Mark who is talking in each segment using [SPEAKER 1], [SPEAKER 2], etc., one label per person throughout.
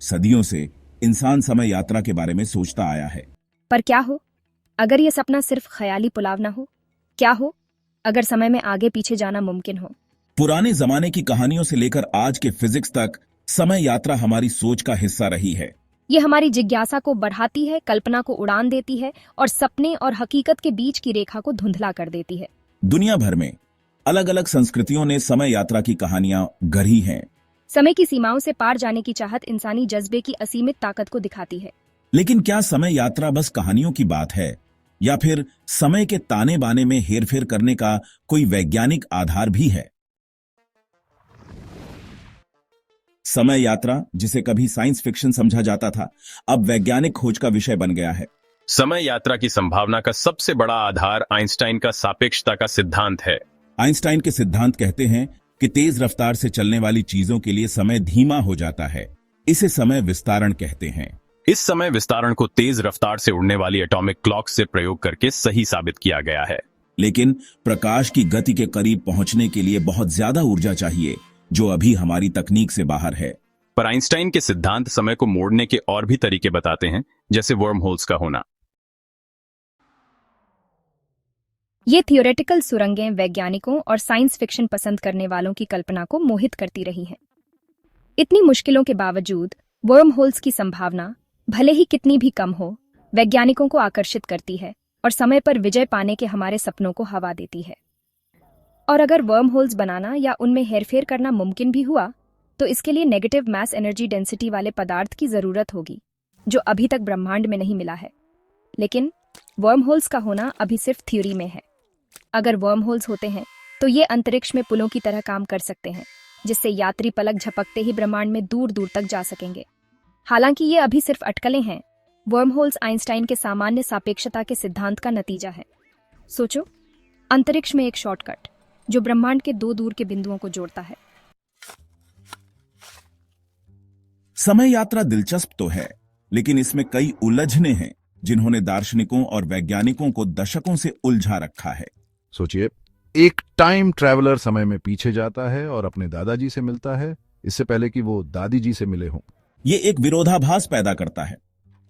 [SPEAKER 1] सदियों से इंसान समय यात्रा के बारे में सोचता आया है।
[SPEAKER 2] पर क्या हो अगर ये सपना सिर्फ ख्याली पुलाव ना हो? क्या हो अगर समय में आगे पीछे जाना मुमकिन हो?
[SPEAKER 1] पुराने जमाने की कहानियों से लेकर आज के फिजिक्स तक समय यात्रा हमारी सोच का हिस्सा रही है।
[SPEAKER 2] ये हमारी जिज्ञासा को बढ़ाती है, कल्पना को उड़ान देती है और सपने और हकीकत के बीच की रेखा को धुंधला कर देती है।
[SPEAKER 1] दुनिया भर में अलग अलग संस्कृतियों ने समय यात्रा की कहानियां गढ़ी हैं।
[SPEAKER 2] समय की सीमाओं से पार जाने की चाहत इंसानी जज्बे की असीमित ताकत को दिखाती है।
[SPEAKER 1] लेकिन क्या समय यात्रा बस कहानियों की बात है या फिर समय के ताने बाने में हेरफेर करने का कोई वैज्ञानिक आधार भी है? समय यात्रा, जिसे कभी साइंस फिक्शन समझा जाता था, अब वैज्ञानिक खोज का विषय बन गया है।
[SPEAKER 3] समय यात्रा की संभावना का सबसे बड़ा आधार आइंस्टाइन का सापेक्षता का सिद्धांत है।
[SPEAKER 1] आइंस्टाइन के सिद्धांत कहते हैं कि तेज रफ्तार से चलने वाली चीजों के लिए समय धीमा हो जाता है। इसे समय विस्तारण कहते हैं।
[SPEAKER 3] इस समय विस्तारण को तेज रफ्तार से उड़ने वाली एटॉमिक क्लॉक से प्रयोग करके सही साबित किया गया है।
[SPEAKER 1] लेकिन प्रकाश की गति के करीब पहुंचने के लिए बहुत ज्यादा ऊर्जा चाहिए, जो अभी हमारी तकनीक से बाहर है।
[SPEAKER 3] पर आइंस्टाइन के सिद्धांत समय को मोड़ने के और भी तरीके बताते हैं, जैसे वर्म होल्स का होना।
[SPEAKER 2] ये थियोरेटिकल सुरंगें वैज्ञानिकों और साइंस फिक्शन पसंद करने वालों की कल्पना को मोहित करती रही हैं। इतनी मुश्किलों के बावजूद वर्म होल्स की संभावना, भले ही कितनी भी कम हो, वैज्ञानिकों को आकर्षित करती है और समय पर विजय पाने के हमारे सपनों को हवा देती है। और अगर वर्म होल्स बनाना या उनमें हेरफेर करना मुमकिन भी हुआ, तो इसके लिए नेगेटिव मास एनर्जी डेंसिटी वाले पदार्थ की जरूरत होगी, जो अभी तक ब्रह्मांड में नहीं मिला है। लेकिन वर्म होल्स का होना अभी सिर्फ थ्योरी में है। अगर वर्म होल्स होते हैं तो ये अंतरिक्ष में पुलों की तरह काम कर सकते हैं, जिससे यात्री पलक झपकते ही ब्रह्मांड में दूर दूर तक जा सकेंगे। हालांकि ये अभी सिर्फ अटकलें हैं। वर्म होल्स आइंस्टाइन के सामान्य सापेक्षता के सिद्धांत का नतीजा है। सोचो, अंतरिक्ष में एक शॉर्टकट जो ब्रह्मांड के दो दूर के बिंदुओं को जोड़ता है।
[SPEAKER 1] समय यात्रा दिलचस्प तो है, लेकिन इसमें कई उलझने हैं जिन्होंने दार्शनिकों और वैज्ञानिकों को दशकों से उलझा रखा है।
[SPEAKER 4] सोचिए, एक टाइम ट्रैवलर समय में पीछे जाता है और अपने दादाजी से मिलता है, इससे पहले कि वो दादी जी से मिले हों।
[SPEAKER 1] ये एक विरोधाभास पैदा करता है।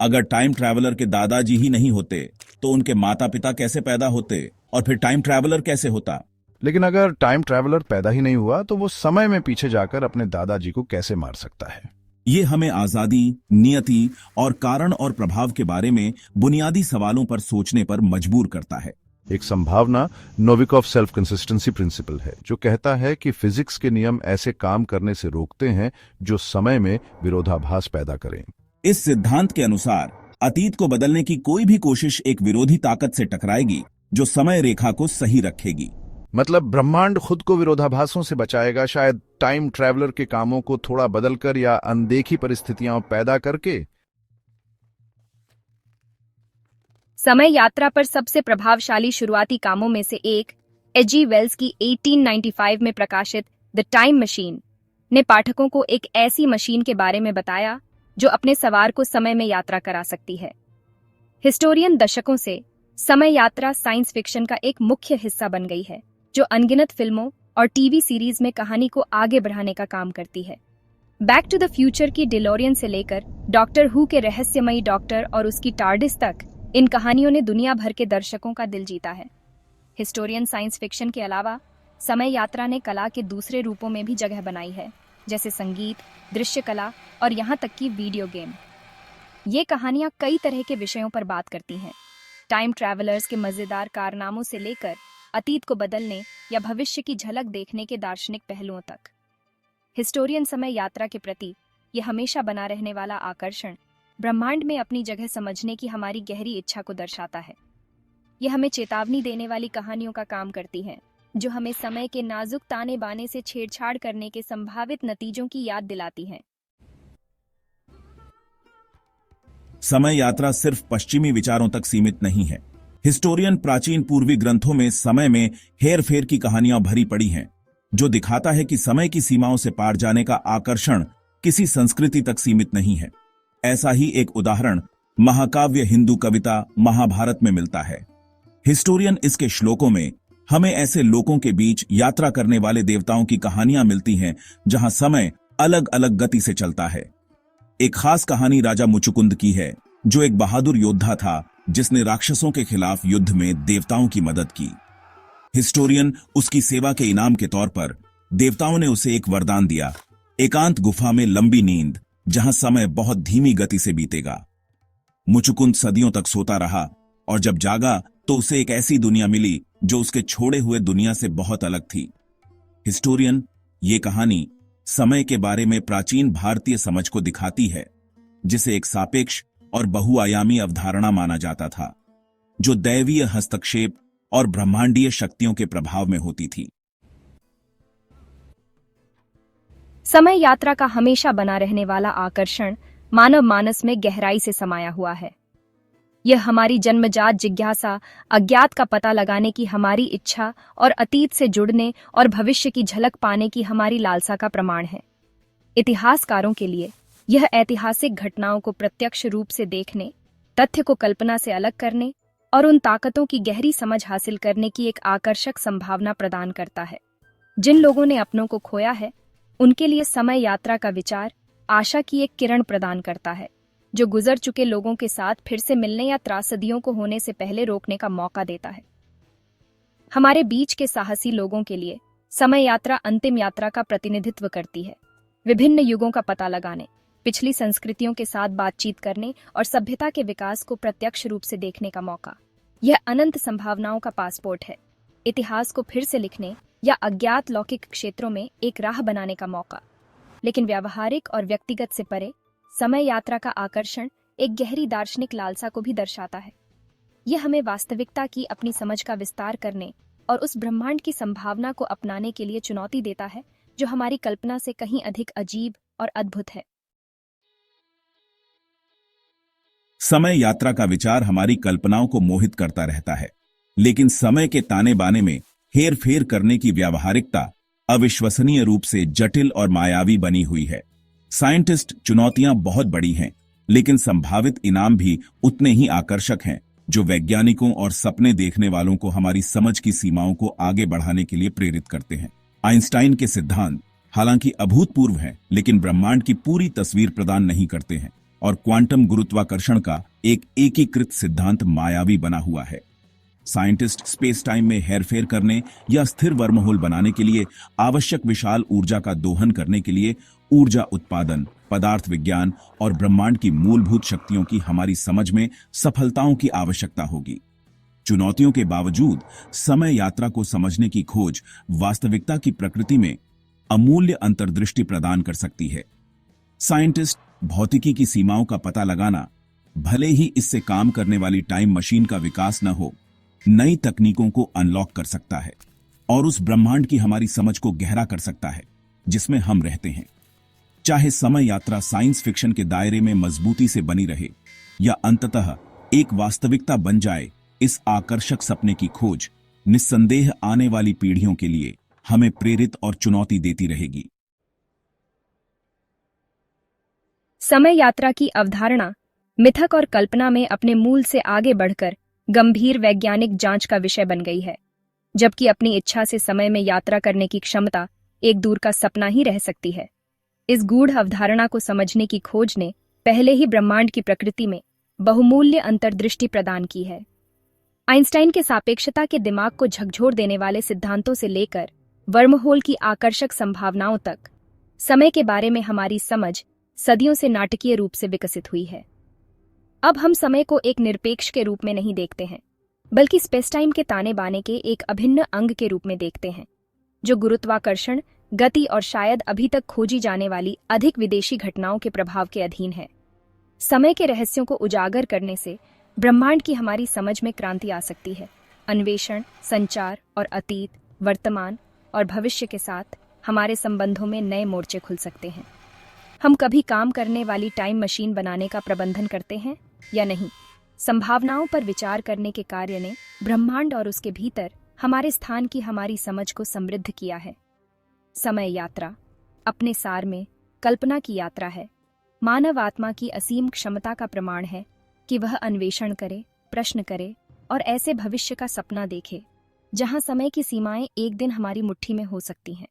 [SPEAKER 1] अगर टाइम ट्रैवलर के दादाजी ही नहीं होते तो उनके माता पिता कैसे पैदा होते, और फिर टाइम ट्रैवलर कैसे होता?
[SPEAKER 4] लेकिन अगर टाइम ट्रैवलर पैदा ही नहीं हुआ तो वो समय में पीछे जाकर अपने दादाजी को कैसे मार सकता है?
[SPEAKER 1] ये हमें आजादी, नियति और कारण और प्रभाव के बारे में बुनियादी सवालों पर सोचने पर मजबूर करता है।
[SPEAKER 4] एक संभावना नोविकोव सेल्फ कंसिस्टेंसी प्रिंसिपल है, जो कहता है कि फिजिक्स के नियम ऐसे काम करने से रोकते हैं जो समय में विरोधाभास पैदा करें।
[SPEAKER 1] इस सिद्धांत के अनुसार अतीत को बदलने की कोई भी कोशिश एक विरोधी ताकत से टकराएगी जो समय रेखा को सही रखेगी।
[SPEAKER 4] मतलब ब्रह्मांड खुद को विरोधाभासों से बचाएगा, शायद टाइम ट्रैवलर के कामों को थोड़ा बदलकर या अनदेखी परिस्थितियां पैदा करके।
[SPEAKER 2] समय यात्रा पर सबसे प्रभावशाली शुरुआती कामों में से एक एच.जी. वेल्स की 1895 में प्रकाशित द टाइम मशीन ने पाठकों को एक ऐसी मशीन के बारे में बताया जो अपने सवार को समय में यात्रा करा सकती है। हिस्टोरियन दशकों से समय यात्रा साइंस फिक्शन का एक मुख्य हिस्सा बन गई है, जो अनगिनत फिल्मों और टीवी सीरीज में कहानी को आगे बढ़ाने का काम करती है। बैक टू द फ्यूचर की डिलोरियन से लेकर डॉक्टर हू के रहस्यमयी डॉक्टर और उसकी टार्डिस तक, इन कहानियों ने दुनिया भर के दर्शकों का दिल जीता है। हिस्टोरियन साइंस फिक्शन के अलावा समय यात्रा ने कला के दूसरे रूपों में भी जगह बनाई है, जैसे संगीत, दृश्य कला और यहाँ तक कि वीडियो गेम। ये कहानियाँ कई तरह के विषयों पर बात करती हैं, टाइम ट्रैवलर्स के मजेदार कारनामों से लेकर अतीत को बदलने या भविष्य की झलक देखने के दार्शनिक पहलुओं तक। हिस्टोरियन समय यात्रा के प्रति ये हमेशा बना रहने वाला आकर्षण ब्रह्मांड में अपनी जगह समझने की हमारी गहरी इच्छा को दर्शाता है। यह हमें चेतावनी देने वाली कहानियों का काम करती हैं, जो हमें समय के नाजुक ताने बाने से छेड़छाड़ करने के संभावित नतीजों की याद दिलाती हैं।
[SPEAKER 1] समय यात्रा सिर्फ पश्चिमी विचारों तक सीमित नहीं है। हिस्टोरियन प्राचीन पूर्वी ग्रंथों में समय में हेरफेर की कहानियां भरी पड़ी हैं, जो दिखाता है कि समय की सीमाओं से पार जाने का आकर्षण किसी संस्कृति तक सीमित नहीं है। ऐसा ही एक उदाहरण महाकाव्य हिंदू कविता महाभारत में मिलता है। हिस्टोरियन इसके श्लोकों में हमें ऐसे लोगों के बीच यात्रा करने वाले देवताओं की कहानियां मिलती हैं, जहां समय अलग अलग गति से चलता है। एक खास कहानी राजा मुचुकुंद की है, जो एक बहादुर योद्धा था जिसने राक्षसों के खिलाफ युद्ध में देवताओं की मदद की। हिस्टोरियन उसकी सेवा के इनाम के तौर पर देवताओं ने उसे एक वरदान दिया, एकांत गुफा में लंबी नींद, जहां समय बहुत धीमी गति से बीतेगा। मुचुकुंद सदियों तक सोता रहा और जब जागा तो उसे एक ऐसी दुनिया मिली जो उसके छोड़े हुए दुनिया से बहुत अलग थी। हिस्टोरियन ये कहानी समय के बारे में प्राचीन भारतीय समझ को दिखाती है, जिसे एक सापेक्ष और बहुआयामी अवधारणा माना जाता था, जो दैवीय हस्तक्षेप और ब्रह्मांडीय शक्तियों के प्रभाव में होती थी।
[SPEAKER 2] समय यात्रा का हमेशा बना रहने वाला आकर्षण मानव मानस में गहराई से समाया हुआ है। यह हमारी जन्मजात जिज्ञासा, अज्ञात का पता लगाने की हमारी इच्छा और अतीत से जुड़ने और भविष्य की झलक पाने की हमारी लालसा का प्रमाण है। इतिहासकारों के लिए यह ऐतिहासिक घटनाओं को प्रत्यक्ष रूप से देखने, तथ्य को कल्पना से अलग करने और उन ताकतों की गहरी समझ हासिल करने की एक आकर्षक संभावना प्रदान करता है। जिन लोगों ने अपनों को खोया है, उनके लिए समय यात्रा का विचार आशा की एक किरण प्रदान करता है, जो गुजर चुके लोगों के साथ फिर से मिलने या त्रासदियों को होने से पहले रोकने का मौका देता है। हमारे बीच के साहसी लोगों के लिए समय यात्रा अंतिम यात्रा का प्रतिनिधित्व करती है, विभिन्न युगों का पता लगाने, पिछली संस्कृतियों के साथ बातचीत करने और सभ्यता के विकास को प्रत्यक्ष रूप से देखने का मौका। यह अनंत संभावनाओं का पासपोर्ट है, इतिहास को फिर से लिखने या अज्ञात लौकिक क्षेत्रों में एक राह बनाने का मौका। लेकिन व्यावहारिक और व्यक्तिगत से परे समय यात्रा का आकर्षण एक गहरी दार्शनिक लालसा को भी दर्शाता है। यह हमें वास्तविकता की अपनी समझ का विस्तार करने और उस ब्रह्मांड की संभावना को अपनाने के लिए चुनौती देता है, जो हमारी कल्पना से कहीं अधिक अजीब और अद्भुत है।
[SPEAKER 1] समय यात्रा का विचार हमारी कल्पनाओं को मोहित करता रहता है, लेकिन समय के ताने बाने में हेर फेर करने की व्यावहारिकता अविश्वसनीय रूप से जटिल और मायावी बनी हुई है। साइंटिस्ट चुनौतियां बहुत बड़ी हैं, लेकिन संभावित इनाम भी उतने ही आकर्षक हैं, जो वैज्ञानिकों और सपने देखने वालों को हमारी समझ की सीमाओं को आगे बढ़ाने के लिए प्रेरित करते हैं। आइंस्टाइन के सिद्धांत हालांकि अभूतपूर्व हैं, लेकिन ब्रह्मांड की पूरी तस्वीर प्रदान नहीं करते हैं, और क्वांटम गुरुत्वाकर्षण का एक एकीकृत सिद्धांत मायावी बना हुआ है। साइंटिस्ट स्पेस टाइम में हेरफेर करने या स्थिर वर्महोल बनाने के लिए आवश्यक विशाल ऊर्जा का दोहन करने के लिए ऊर्जा उत्पादन, पदार्थ विज्ञान और ब्रह्मांड की मूलभूत शक्तियों की हमारी समझ में सफलताओं की आवश्यकता होगी। चुनौतियों के बावजूद समय यात्रा को समझने की खोज वास्तविकता की प्रकृति में अमूल्य अंतर्दृष्टि प्रदान कर सकती है। साइंटिस्ट भौतिकी की सीमाओं का पता लगाना, भले ही इससे काम करने वाली टाइम मशीन का विकास न हो, नई तकनीकों को अनलॉक कर सकता है और उस ब्रह्मांड की हमारी समझ को गहरा कर सकता है जिसमें हम रहते हैं। चाहे समय यात्रा साइंस फिक्शन के दायरे में मजबूती से बनी रहे या अंततः एक वास्तविकता बन जाए, इस आकर्षक सपने की खोज निस्संदेह आने वाली पीढ़ियों के लिए हमें प्रेरित और चुनौती देती रहेगी।
[SPEAKER 2] समय यात्रा की अवधारणा मिथक और कल्पना में अपने मूल से आगे बढ़कर गंभीर वैज्ञानिक जांच का विषय बन गई है, जबकि अपनी इच्छा से समय में यात्रा करने की क्षमता एक दूर का सपना ही रह सकती है। इस गूढ़ अवधारणा को समझने की खोज ने पहले ही ब्रह्मांड की प्रकृति में बहुमूल्य अंतर्दृष्टि प्रदान की है। आइंस्टाइन के सापेक्षता के दिमाग को झकझोर देने वाले सिद्धांतों से लेकर वर्महोल की आकर्षक संभावनाओं तक, समय के बारे में हमारी समझ सदियों से नाटकीय रूप से विकसित हुई है। अब हम समय को एक निरपेक्ष के रूप में नहीं देखते हैं, बल्कि स्पेस टाइम के ताने बाने के एक अभिन्न अंग के रूप में देखते हैं, जो गुरुत्वाकर्षण, गति और शायद अभी तक खोजी जाने वाली अधिक विदेशी घटनाओं के प्रभाव के अधीन है। समय के रहस्यों को उजागर करने से ब्रह्मांड की हमारी समझ में क्रांति आ सकती है। अन्वेषण, संचार और अतीत, वर्तमान और भविष्य के साथ हमारे संबंधों में नए मोर्चे खुल सकते हैं। हम कभी काम करने वाली टाइम मशीन बनाने का प्रबंधन करते हैं या नहीं? संभावनाओं पर विचार करने के कार्य ने ब्रह्मांड और उसके भीतर हमारे स्थान की हमारी समझ को समृद्ध किया है। समय यात्रा अपने सार में कल्पना की यात्रा है, मानव आत्मा की असीम क्षमता का प्रमाण है कि वह अन्वेषण करे, प्रश्न करे और ऐसे भविष्य का सपना देखे जहां समय की सीमाएं एक दिन हमारी मुट्ठी में हो सकती हैं।